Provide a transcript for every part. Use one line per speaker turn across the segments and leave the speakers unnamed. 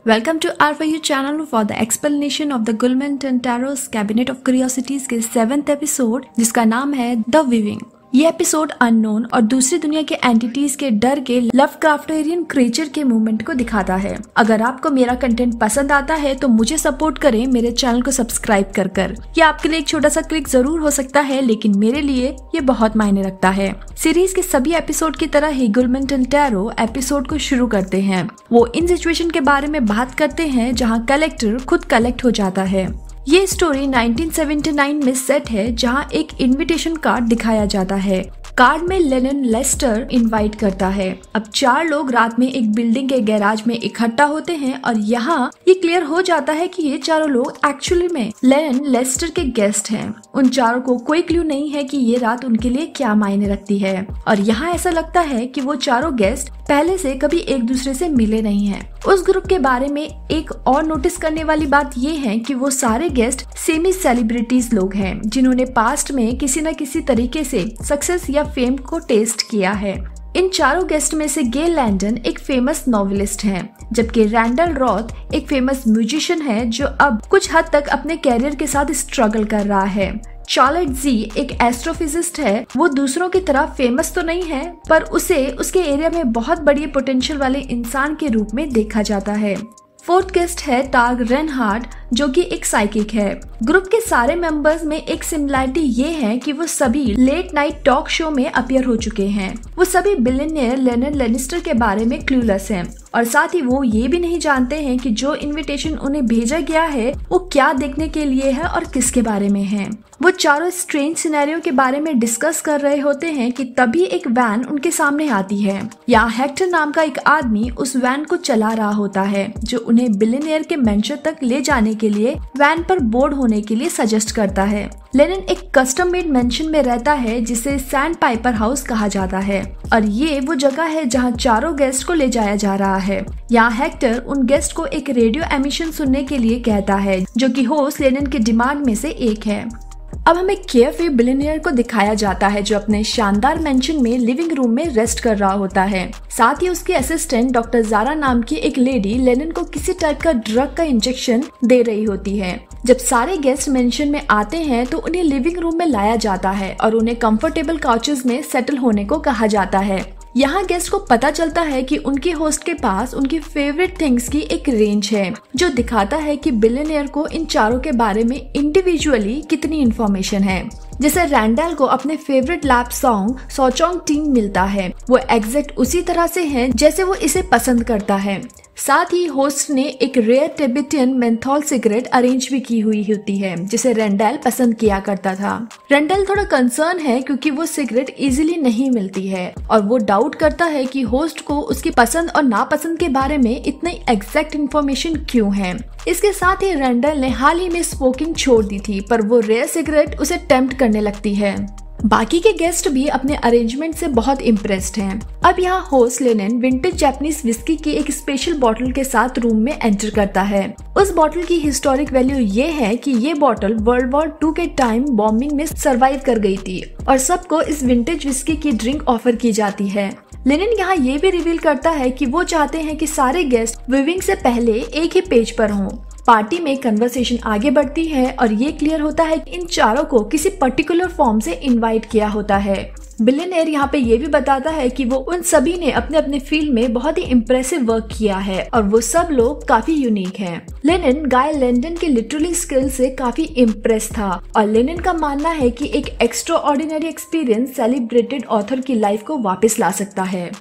Welcome to our channel for the explanation of the Gulman-Tantaro's Cabinet of Curiosities के 7th episode जिसका नाम है the viewing. ये episode unknown और दूसरी दुनिया के एंटिटीज के डर के लवक्राफ्टियन क्रिएचर के मूवमेंट को दिखाता है। अगर आपको मेरा कंटेंट पसंद आता है तो मुझे सपोर्ट करें मेरे चैनल को सब्सक्राइब कर। ये आपके लिए एक छोटा सा क्लिक जरूर हो सकता है, लेकिन मेरे लिए ये बहुत मायने रखता है। सीरीज के सभी एपिसोड की तरह ही गुलमन-टैंटारो एपिसोड को शुरू करते हैं। वो इन सिचुएशन के बारे में बात करते हैं जहाँ कलेक्टर खुद कलेक्ट हो जाता है। ये स्टोरी 1979 में सेट है, जहां एक इनविटेशन कार्ड दिखाया जाता है। कार्ड में लेनन लेस्टर इनवाइट करता है। अब 4 लोग रात में एक बिल्डिंग के गैराज में इकट्ठा होते हैं और यहाँ ये क्लियर हो जाता है कि ये चारों लोग एक्चुअली में लेनन लेस्टर के गेस्ट हैं। उन चारों को कोई क्लू नहीं है कि ये रात उनके लिए क्या मायने रखती है और यहाँ ऐसा लगता है कि वो चारों गेस्ट पहले से कभी एक दूसरे से मिले नहीं हैं। उस ग्रुप के बारे में एक और नोटिस करने वाली बात ये है कि वो सारे गेस्ट सेमी सेलिब्रिटीज लोग हैं जिन्होंने पास्ट में किसी न किसी तरीके से सक्सेस या फेम को टेस्ट किया है। इन चारों गेस्ट में से गेल लैंडन एक फेमस नॉवेलिस्ट हैं, जबकि रैंडल रॉथ एक फेमस म्यूजिशियन है जो अब कुछ हद तक अपने कैरियर के साथ स्ट्रगल कर रहा है। चार्लेट जी एक एस्ट्रोफिजिस्ट है। वो दूसरों की तरह फेमस तो नहीं है, पर उसे उसके एरिया में बहुत बड़ी पोटेंशियल वाले इंसान के रूप में देखा जाता है। फोर्थ गेस्ट है टाग रेनहार्ड, जो कि एक साइकिक है। ग्रुप के सारे मेंबर्स में एक सिमिलरिटी ये है कि वो सभी लेट नाइट टॉक शो में अपीयर हो चुके हैं। वो सभी बिलियनियर लेनन लेनिस्टर के बारे में क्लूलेस हैं और साथ ही वो ये भी नहीं जानते हैं कि जो इनविटेशन उन्हें भेजा गया है वो क्या देखने के लिए है और किसके बारे में है। वो चारों स्ट्रेंज सिनेरियो के बारे में डिस्कस कर रहे होते हैं कि तभी एक वैन उनके सामने आती है। यहाँ हेक्टर नाम का एक आदमी उस वैन को चला रहा होता है जो उन्हें बिलियनियर के मेंशन तक ले जाने के लिए वैन पर बोर्ड होने के लिए सजेस्ट करता है। लेनिन एक कस्टम मेड मेंशन में रहता है जिसे सैंड पाइपर हाउस कहा जाता है और ये वो जगह है जहाँ चारों गेस्ट को ले जाया जा रहा है। यहाँ हेक्टर उन गेस्ट को एक रेडियो एमिशन सुनने के लिए कहता है, जो कि होस्ट लेनिन के डिमांड में से एक है। अब हमें केयरफ्री बिलियनियर को दिखाया जाता है जो अपने शानदार मेंशन में लिविंग रूम में रेस्ट कर रहा होता है। साथ ही उसकी असिस्टेंट डॉक्टर जारा नाम की एक लेडी लेनिन को किसी टाइप का ड्रग का इंजेक्शन दे रही होती है। जब सारे गेस्ट मेंशन में आते हैं तो उन्हें लिविंग रूम में लाया जाता है और उन्हें कंफर्टेबल काउचेस में सेटल होने को कहा जाता है। यहाँ गेस्ट को पता चलता है कि उनके होस्ट के पास उनकी फेवरेट थिंग्स की एक रेंज है, जो दिखाता है कि बिलियनियर को इन चारों के बारे में इंडिविजुअली कितनी इन्फॉर्मेशन है। जैसे रैंडल को अपने फेवरेट लैप सॉन्ग सोचोंग टीम मिलता है, वो एग्जैक्ट उसी तरह से है जैसे वो इसे पसंद करता है। साथ ही होस्ट ने एक rare Tibetan menthol cigarette arrange भी की हुई होती है जिसे रैंडल पसंद किया करता था। रैंडल थोड़ा कंसर्न है क्योंकि वो सिगरेट इजीली नहीं मिलती है और वो डाउट करता है कि होस्ट को उसकी पसंद और नापसंद के बारे में इतनी एग्जैक्ट इन्फॉर्मेशन क्यों है। इसके साथ ही रैंडल ने हाल ही में स्मोकिंग छोड़ दी थी, पर वो रेयर सिगरेट उसे टेम्प्ट करने लगती है। बाकी के गेस्ट भी अपने अरेंजमेंट से बहुत इम्प्रेस्ड हैं। अब यहाँ host Lenin vintage Japanese whisky की एक स्पेशल बॉटल के साथ रूम में एंटर करता है। उस बॉटल की हिस्टोरिक वैल्यू ये है कि ये बॉटल वर्ल्ड वॉर 2 के टाइम बॉम्बिंग में सरवाइव कर गई थी और सबको इस विंटेज विस्की की ड्रिंक ऑफर की जाती है। लेनिन यहाँ ये भी रिवील करता है कि वो चाहते हैं कि सारे गेस्ट विविंग से पहले एक ही पेज पर हों। पार्टी में कन्वर्सेशन आगे बढ़ती है और ये क्लियर होता है कि इन चारों को किसी पर्टिकुलर फॉर्म से इनवाइट किया होता है। बिलियनियर यहाँ पे ये भी बताता है कि वो उन सभी ने अपने अपने फील्ड में बहुत ही इम्प्रेसिव वर्क किया है और वो सब लोग काफी यूनिक हैं। लेनिन गाय लैंडन के लिटरली स्किल से काफी इम्प्रेस था और लेनिन का मानना है कि एक extra ordinary experience celebrated author की लाइफ को वापस ला सकता है।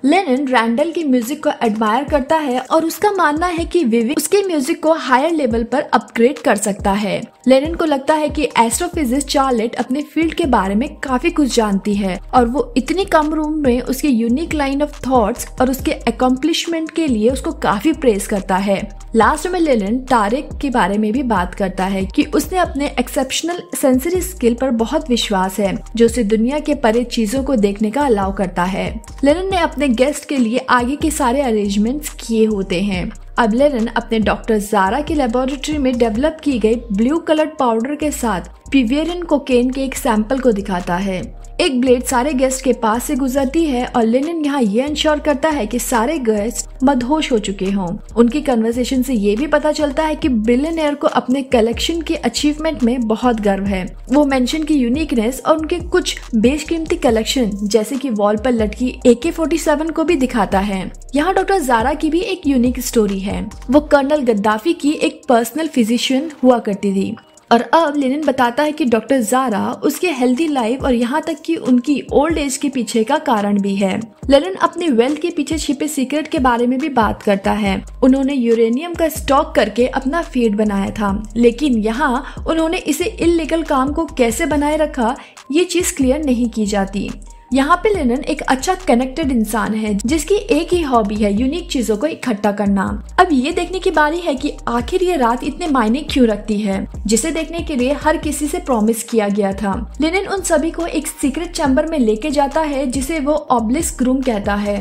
लेनिन रैंडल की म्यूजिक को एडमायर करता है और उसका मानना है कि विविंग उसके म्यूजिक को हायर लेवल पर अपग्रेड कर सकता है। लेनिन को लगता है कि एस्ट्रोफिजिस्ट चार्लेट अपने फील्ड के बारे में काफी कुछ जानती है और वो इतनी कम रूम में उसके यूनिक लाइन ऑफ थॉट्स और उसके अकम्प्लिशमेंट के लिए उसको काफी प्रेज करता है। लास्ट में लेनिन टारेक के बारे में भी बात करता है कि उसने अपने एक्सेप्शनल सेंसरी स्किल पर बहुत विश्वास है, जो उसे दुनिया के परे चीजों को देखने का अलाउ करता है। लेनिन ने अपने गेस्ट के लिए आगे के सारे अरेंजमेंट्स किए होते हैं। अब लेनिन अपने डॉक्टर जारा की लेबोरेटरी में डेवलप की गई ब्लू कलर्ड पाउडर के साथ पिवेरिन कोकेन के एक सैंपल को दिखाता है। एक ब्लेड सारे गेस्ट के पास से गुजरती है और लेनिन यहाँ ये इंश्योर करता है कि सारे गेस्ट मदहोश हो चुके हों। उनकी कन्वर्सेशन से ये भी पता चलता है कि बिलियनियर को अपने कलेक्शन के अचीवमेंट में बहुत गर्व है। वो मेंशन की यूनिकनेस और उनके कुछ बेशकीमती कलेक्शन जैसे कि वॉल पर लटकी AK-47 को भी दिखाता है। यहाँ डॉक्टर ज़ारा की भी एक यूनिक स्टोरी है। वो कर्नल गद्दाफी की एक पर्सनल फिजिशियन हुआ करती थी और अब लेनिन बताता है कि डॉक्टर ज़ारा उसके हेल्दी लाइफ और यहाँ तक कि उनकी ओल्ड एज के पीछे का कारण भी है। लेनिन अपने वेल्थ के पीछे छिपे सीक्रेट के बारे में भी बात करता है। उन्होंने यूरेनियम का स्टॉक करके अपना फीड बनाया था, लेकिन यहाँ उन्होंने इसे इल्लीगल काम को कैसे बनाए रखा ये चीज क्लियर नहीं की जाती। यहाँ पे लेनिन एक अच्छा कनेक्टेड इंसान है जिसकी एक ही हॉबी है यूनिक चीजों को इकट्ठा करना। अब ये देखने की बारी है कि आखिर ये रात इतने मायने क्यों रखती है, जिसे देखने के लिए हर किसी से प्रॉमिस किया गया था। लेनिन उन सभी को एक सीक्रेट चैम्बर में लेके जाता है जिसे वो ऑब्लिस्क रूम कहता है।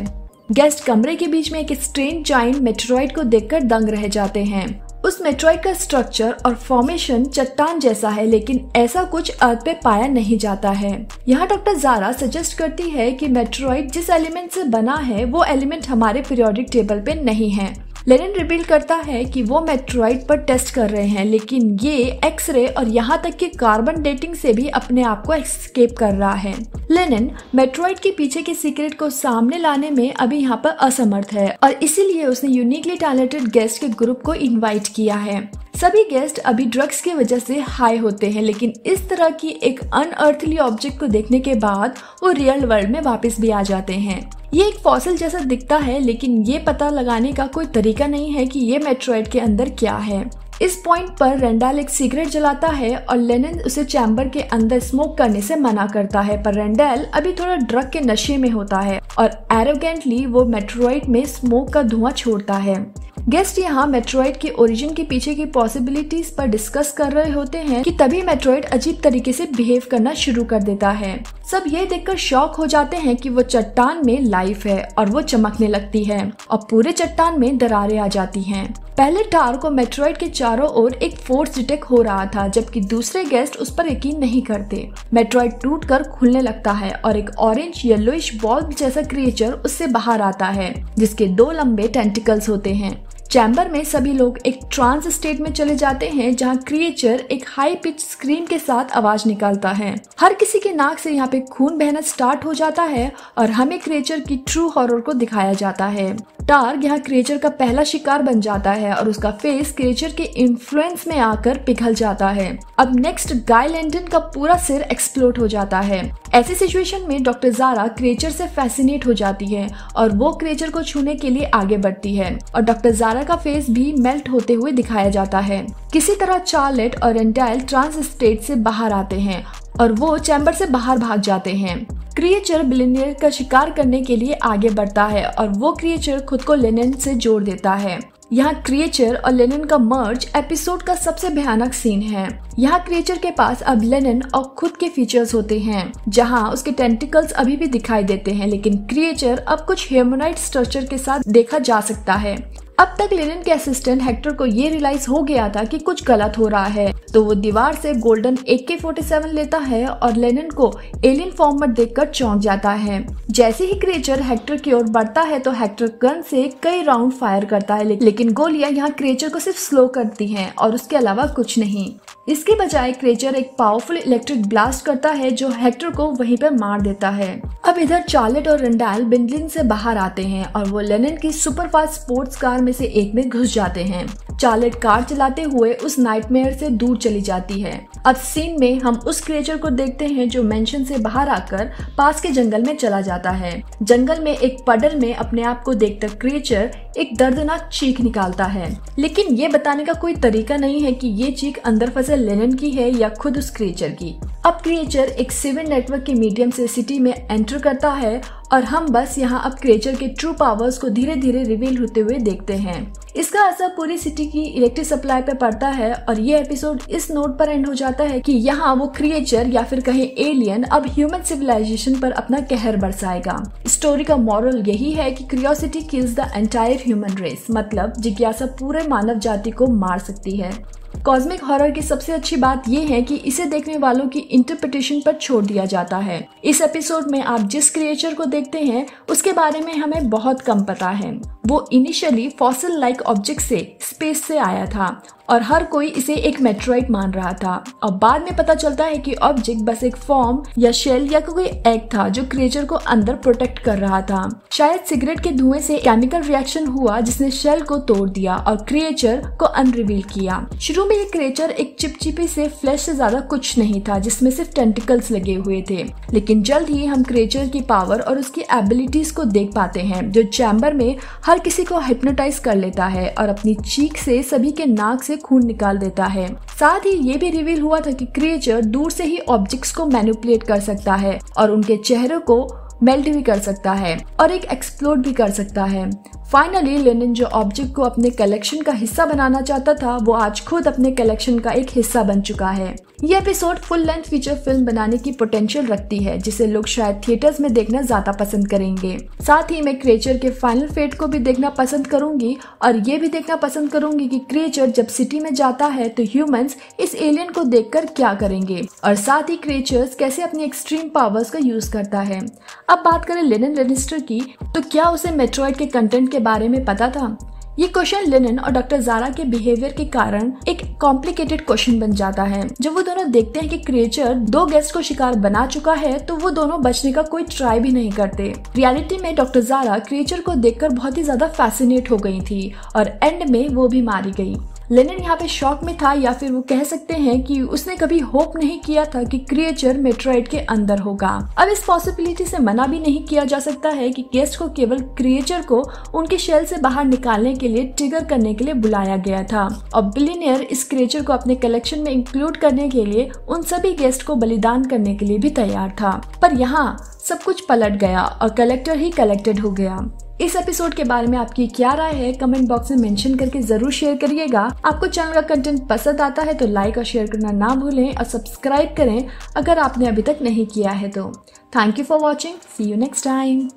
गेस्ट कमरे के बीच में एक स्ट्रेंज जायंट मेटेरॉइड को देखकर दंग रह जाते हैं। उस मेट्रॉइड का स्ट्रक्चर और फॉर्मेशन चट्टान जैसा है, लेकिन ऐसा कुछ अर्थ पे पाया नहीं जाता है। यहाँ डॉक्टर ज़ारा सजेस्ट करती है कि मेट्रॉइड जिस एलिमेंट से बना है वो एलिमेंट हमारे पीरियोडिक टेबल पे नहीं है। लेनिन रिवील करता है कि वो मेट्रॉइड पर टेस्ट कर रहे हैं, लेकिन ये एक्सरे और यहाँ तक कि कार्बन डेटिंग से भी अपने आप को एस्केप कर रहा है। लेनिन मेट्रॉइड के पीछे के सीक्रेट को सामने लाने में अभी यहाँ पर असमर्थ है और इसीलिए उसने यूनिकली टैलेंटेड गेस्ट के ग्रुप को इनवाइट किया है। सभी गेस्ट अभी ड्रग्स की वजह से हाई होते हैं, लेकिन इस तरह की एक अनअर्थली ऑब्जेक्ट को देखने के बाद वो रियल वर्ल्ड में वापस भी आ जाते हैं। ये एक फॉसिल जैसा दिखता है, लेकिन ये पता लगाने का कोई तरीका नहीं है कि ये मेट्रॉइड के अंदर क्या है। इस पॉइंट पर रेंडाल एक सिगरेट जलाता है और लेनिन उसे चैम्बर के अंदर स्मोक करने से मना करता है, पर रेंडाल अभी थोड़ा ड्रग के नशे में होता है और एरोगेंटली वो मेट्रॉइड में स्मोक का धुआं छोड़ता है। गेस्ट यहाँ मेट्रॉइड के ओरिजिन के पीछे की पॉसिबिलिटीज पर डिस्कस कर रहे होते हैं कि तभी मेट्रॉइड अजीब तरीके से बिहेव करना शुरू कर देता है। सब ये देखकर शॉक हो जाते हैं कि वो चट्टान में लाइफ है और वो चमकने लगती है और पूरे चट्टान में दरारें आ जाती हैं। पहले टार को मेट्रॉइड के चारों ओर एक फोर्स डिटेक्ट हो रहा था, जबकि दूसरे गेस्ट उस पर यकीन नहीं करते। मेट्रॉइड टूटकर खुलने लगता है और एक ऑरेंज येलोइश बॉल जैसा क्रिएचर उससे बाहर आता है, जिसके 2 लंबे टेंटिकल्स होते हैं। चैम्बर में सभी लोग एक ट्रांस स्टेट में चले जाते हैं, जहां क्रिएचर एक हाई पिच स्क्रीम के साथ आवाज निकालता है। हर किसी के नाक से यहाँ पे खून बहना स्टार्ट हो जाता है और हमें क्रिएचर की ट्रू हॉरर को दिखाया जाता है। टार यहाँ क्रिएचर का पहला शिकार बन जाता है और उसका फेस क्रिएचर के इन्फ्लुएंस में आकर पिघल जाता है। अब नेक्स्ट गाय लैंडन का पूरा सिर एक्सप्लोड हो जाता है। ऐसी सिचुएशन में डॉक्टर ज़ारा क्रिएचर से फैसिनेट हो जाती है और वो क्रिएचर को छूने के लिए आगे बढ़ती है और डॉक्टर ज़ारा का फेस भी मेल्ट होते हुए दिखाया जाता है। किसी तरह चार्लेट और रेंडाल ट्रांस स्टेट से बाहर आते हैं और वो चैम्बर से बाहर भाग जाते हैं। क्रिएचर बिलियनियर का शिकार करने के लिए आगे बढ़ता है और वो क्रिएचर खुद को लेनिन से जोड़ देता है। यहाँ क्रिएचर और लेनिन का मर्ज एपिसोड का सबसे भयानक सीन है। यहाँ क्रिएचर के पास अब लेनिन और खुद के फीचर्स होते हैं, जहाँ उसके टेंटिकल्स अभी भी दिखाई देते हैं, लेकिन क्रिएचर अब कुछ ह्यूमनॉइड स्ट्रक्चर के साथ देखा जा सकता है। अब तक लेनिन के असिस्टेंट हेक्टर को ये रियलाइज हो गया था कि कुछ गलत हो रहा है, तो वो दीवार से गोल्डन AK-47 लेता है और लेनिन को एलियन फॉर्म में देखकर चौंक जाता है। जैसे ही क्रिएचर हेक्टर की ओर बढ़ता है तो हेक्टर गन से कई राउंड फायर करता है, लेकिन गोलियां यहाँ क्रिएचर को सिर्फ स्लो करती हैं और उसके अलावा कुछ नहीं। इसके बजाय क्रिएचर एक पावरफुल इलेक्ट्रिक ब्लास्ट करता है जो हेक्टर को वहीं पर मार देता है। अब इधर चार्लेट और रेंडाल बिंडलिन से बाहर आते हैं और वो लेनिन की सुपर फास्ट स्पोर्ट्स कार में से एक में घुस जाते हैं। चार्लेट कार चलाते हुए उस नाइटमेयर से दूर चली जाती है। अब सीन में हम उस क्रिएचर को देखते हैं जो मेंशन से बाहर आकर पास के जंगल में चला जाता है। जंगल में एक पडल में अपने आप को देखकर क्रिएचर एक दर्दनाक चीख निकालता है, लेकिन ये बताने का कोई तरीका नहीं है कि ये चीख अंदर फंसे लेनिन की है या खुद उस क्रिएचर की। अब क्रिएचर एक सिविल नेटवर्क के मीडियम से सिटी में एंटर करता है और हम बस यहाँ अब क्रिएचर के ट्रू पावर्स को धीरे धीरे रिवील होते हुए देखते हैं। इसका असर पूरी सिटी की इलेक्ट्रिक सप्लाई पे पड़ता है और ये एपिसोड इस नोट पर एंड हो जाता है कि यहाँ वो क्रिएचर या फिर कहें एलियन अब ह्यूमन सिविलाइजेशन पर अपना कहर बरसाएगा। स्टोरी का मॉरल यही है कि curiosity kills the entire human race, मतलब जिज्ञासा पूरे मानव जाति को मार सकती है। कॉस्मिक हॉरर की सबसे अच्छी बात ये है कि इसे देखने वालों की इंटरप्रिटेशन पर छोड़ दिया जाता है। इस एपिसोड में आप जिस क्रिएचर को देखते हैं उसके बारे में हमें बहुत कम पता है। वो इनिशियली फॉसिल लाइक ऑब्जेक्ट से स्पेस से आया था और हर कोई इसे एक मेट्रॉइड मान रहा था। अब बाद में पता चलता है कि ऑब्जेक्ट बस एक फॉर्म या शेल या कोई एग था जो क्रिएचर को अंदर प्रोटेक्ट कर रहा था। शायद सिगरेट के धुएं से केमिकल रिएक्शन हुआ जिसने शेल को तोड़ दिया और क्रिएचर को अनरिवील किया। शुरू में ये क्रिएचर एक चिपचिपी से फ्लैश से ज्यादा कुछ नहीं था जिसमें सिर्फ टेंटिकल्स लगे हुए थे, लेकिन जल्द ही हम क्रिएचर की पावर और उसकी एबिलिटीज को देख पाते हैं जो चैम्बर में हर किसी को हिप्नोटाइज कर लेता है और अपनी चीख से सभी के नाक से खून निकाल देता है। साथ ही ये भी रिवील हुआ था कि क्रिएचर दूर से ही ऑब्जेक्ट्स को मैनिपुलेट कर सकता है और उनके चेहरों को मेल्ट भी कर सकता है और एक एक्सप्लोड भी कर सकता है। फाइनली लेनिन जो ऑब्जेक्ट को अपने कलेक्शन का हिस्सा बनाना चाहता था वो आज खुद अपने कलेक्शन का एक हिस्सा बन चुका है। ये episode full length feature film बनाने की पोटेंशियल रखती है जिसे लोग शायद थिएटर्स में देखना ज्यादा पसंद करेंगे। साथ ही मैं क्रिएचर के फाइनल फेट को भी देखना पसंद करूंगी और ये भी देखना पसंद करूंगी कि क्रिएचर जब सिटी में जाता है तो ह्यूमंस इस एलियन को देखकर क्या करेंगे और साथ ही क्रिएचर्स कैसे अपनी एक्सट्रीम पावर्स का यूज करता है। अब बात करें लेनिन लेनिस्टर की, तो क्या उसे मेट्रॉइड के कंटेंट के बारे में पता था? ये क्वेश्चन लेनिन और डॉक्टर ज़ारा के बिहेवियर के कारण एक कॉम्प्लिकेटेड क्वेश्चन बन जाता है। जब वो दोनों देखते हैं कि क्रिएचर 2 गेस्ट को शिकार बना चुका है तो वो दोनों बचने का कोई ट्राई भी नहीं करते। रियलिटी में डॉक्टर ज़ारा क्रिएचर को देखकर बहुत ही ज्यादा फैसिनेट हो गई थी और एंड में वो भी मारी गई। लेनिन यहाँ पे शॉक में था या फिर वो कह सकते हैं कि उसने कभी होप नहीं किया था कि क्रिएचर मेट्रॉइड के अंदर होगा। अब इस पॉसिबिलिटी से मना भी नहीं किया जा सकता है कि गेस्ट को केवल क्रिएचर को उनके शेल से बाहर निकालने के लिए ट्रिगर करने के लिए बुलाया गया था और बिलियनियर इस क्रिएचर को अपने कलेक्शन में इंक्लूड करने के लिए उन सभी गेस्ट को बलिदान करने के लिए भी तैयार था। पर यहाँ सब कुछ पलट गया और कलेक्टर ही कलेक्टेड हो गया। इस एपिसोड के बारे में आपकी क्या राय है कमेंट बॉक्स में मेंशन करके जरूर शेयर करिएगा। आपको चैनल का कंटेंट पसंद आता है तो लाइक और शेयर करना ना भूलें और सब्सक्राइब करें अगर आपने अभी तक नहीं किया है तो। Thank you for watching, see you next time.